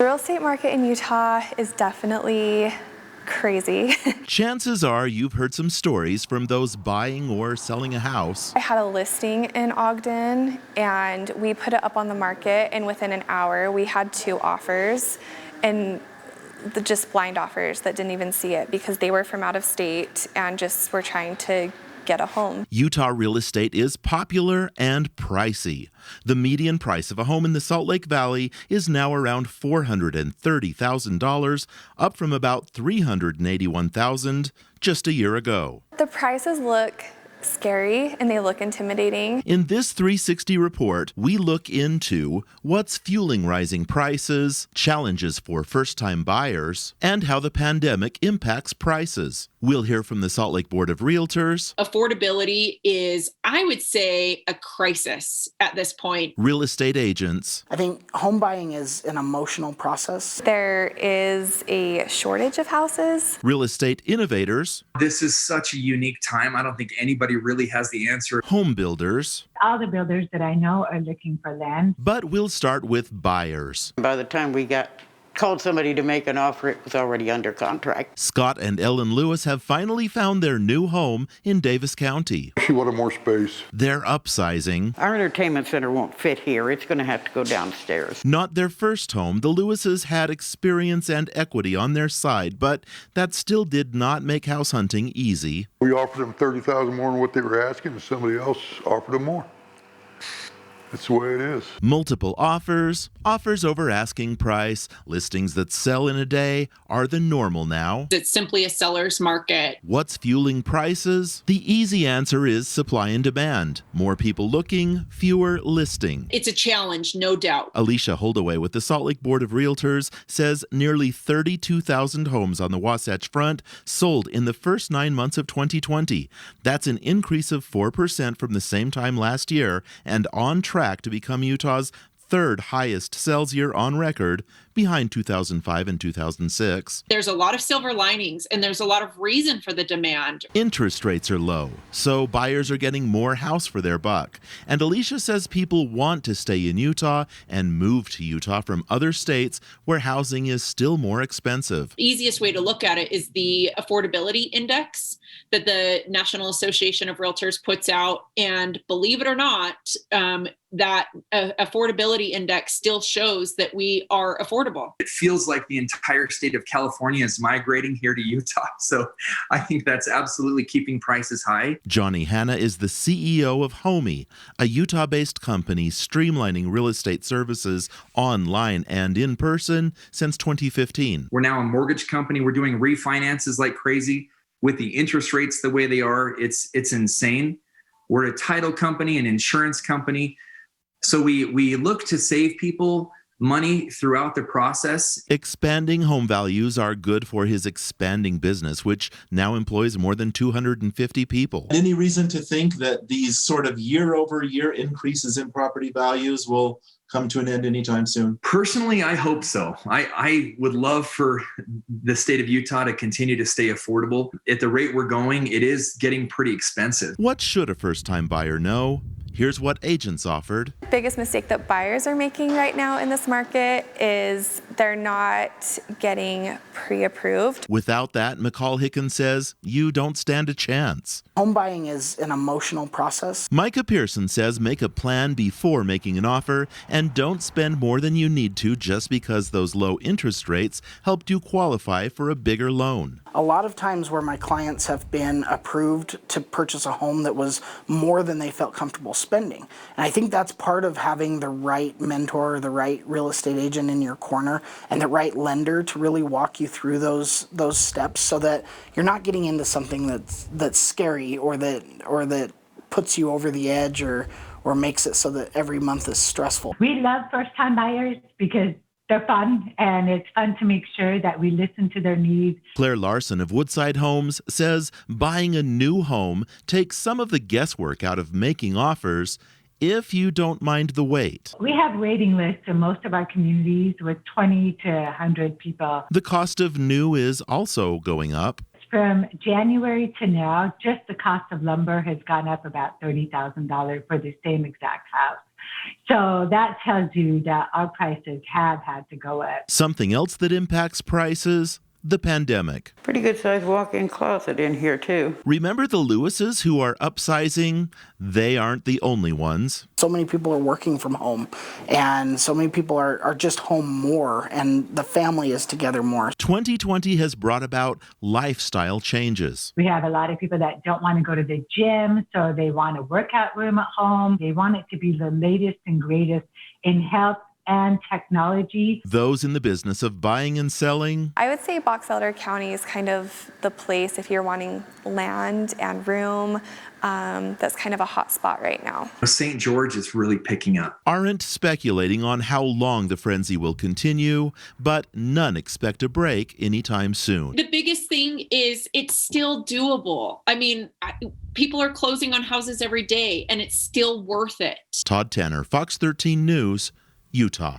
The real estate market in Utah is definitely crazy. Chances are you've heard some stories from those buying or selling a house. I had a listing in Ogden and we put it up on the market, and within an hour we had 2 offers, and just blind offers that didn't even see it because they were from out of state and just were trying to get a home. Utah real estate is popular and pricey. The median price of a home in the Salt Lake Valley is now around $430,000, up from about $381,000 just a year ago. The prices look scary and they look intimidating. In this 360 report, we look into what's fueling rising prices, challenges for first-time buyers, and how the pandemic impacts prices. We'll hear from the Salt Lake Board of Realtors. Affordability is, I would say, a crisis at this point. Real estate agents. I think home buying is an emotional process. There is a shortage of houses. Real estate innovators. This is such a unique time. I don't think anybody really has the answer. Home builders. All the builders that I know are looking for land. But we'll start with buyers. By the time we called somebody to make an offer, it was already under contract. Scott and Ellen Lewis have finally found their new home in Davis County. She wanted more space. They're upsizing. Our entertainment center won't fit here. It's going to have to go downstairs. Not their first home. The Lewises had experience and equity on their side, but that still did not make house hunting easy. We offered them $30,000 more than what they were asking, and somebody else offered them more. That's the way it is. Multiple offers, offers over asking price, listings that sell in a day are the normal now. It's simply a seller's market. What's fueling prices? The easy answer is supply and demand. More people looking, fewer listing. It's a challenge, no doubt. Alicia Holdaway with the Salt Lake Board of Realtors says nearly 32,000 homes on the Wasatch Front sold in the first 9 months of 2020. That's an increase of 4% from the same time last year and on track to become Utah's third highest sales year on record, behind 2005 and 2006. There's a lot of silver linings and there's a lot of reason for the demand. Interest rates are low, so buyers are getting more house for their buck. And Alicia says people want to stay in Utah and move to Utah from other states where housing is still more expensive. The easiest way to look at it is the affordability index that the National Association of Realtors puts out. And believe it or not, that affordability index still shows that we are affordable. It feels like the entire state of California is migrating here to Utah. So I think that's absolutely keeping prices high. Johnny Hanna is the CEO of Homey, a Utah-based company streamlining real estate services online and in person since 2015. We're now a mortgage company. We're doing refinances like crazy. With the interest rates the way they are, it's insane. We're a title company, an insurance company. So we look to save people money throughout the process. Expanding home values are good for his expanding business, which now employs more than 250 people. Any reason to think that these sort of year-over-year increases in property values will come to an end anytime soon? Personally, I hope so. I would love for the state of Utah to continue to stay affordable. At the rate we're going, it is getting pretty expensive. What should a first-time buyer know? Here's what agents offered. The biggest mistake that buyers are making right now in this market is they're not getting pre-approved. Without that, McCall Hickens says, you don't stand a chance. Home buying is an emotional process. Micah Pearson says make a plan before making an offer and don't spend more than you need to just because those low interest rates helped you qualify for a bigger loan. A lot of times where my clients have been approved to purchase a home that was more than they felt comfortable spending. And I think that's part of having the right mentor, the right real estate agent in your corner, and the right lender to really walk you through those steps so that you're not getting into something that's scary or that puts you over the edge or makes it so that every month is stressful. We love first-time buyers because they're fun, and it's fun to make sure that we listen to their needs. Claire Larson of Woodside Homes says buying a new home takes some of the guesswork out of making offers if you don't mind the wait. We have waiting lists in most of our communities with 20 to 100 people. The cost of new is also going up. From January to now, just the cost of lumber has gone up about $30,000 for the same exact house. So that tells you that our prices have had to go up. Something else that impacts prices? The pandemic. Pretty good sized walk-in closet in here too. Remember the Lewises who are upsizing? They aren't the only ones. So many people are working from home, and so many people are just home more, and the family is together more. 2020 has brought about lifestyle changes. We have a lot of people that don't want to go to the gym, so they want a workout room at home. They want it to be the latest and greatest in health and technology. Those in the business of buying and selling. I would say Box Elder County is kind of the place if you're wanting land and room. That's kind of a hot spot right now. St. George is really picking up. Aren't speculating on how long the frenzy will continue, but none expect a break anytime soon. The biggest thing is it's still doable. I mean, people are closing on houses every day, and it's still worth it. Todd Tanner, Fox 13 News, Utah.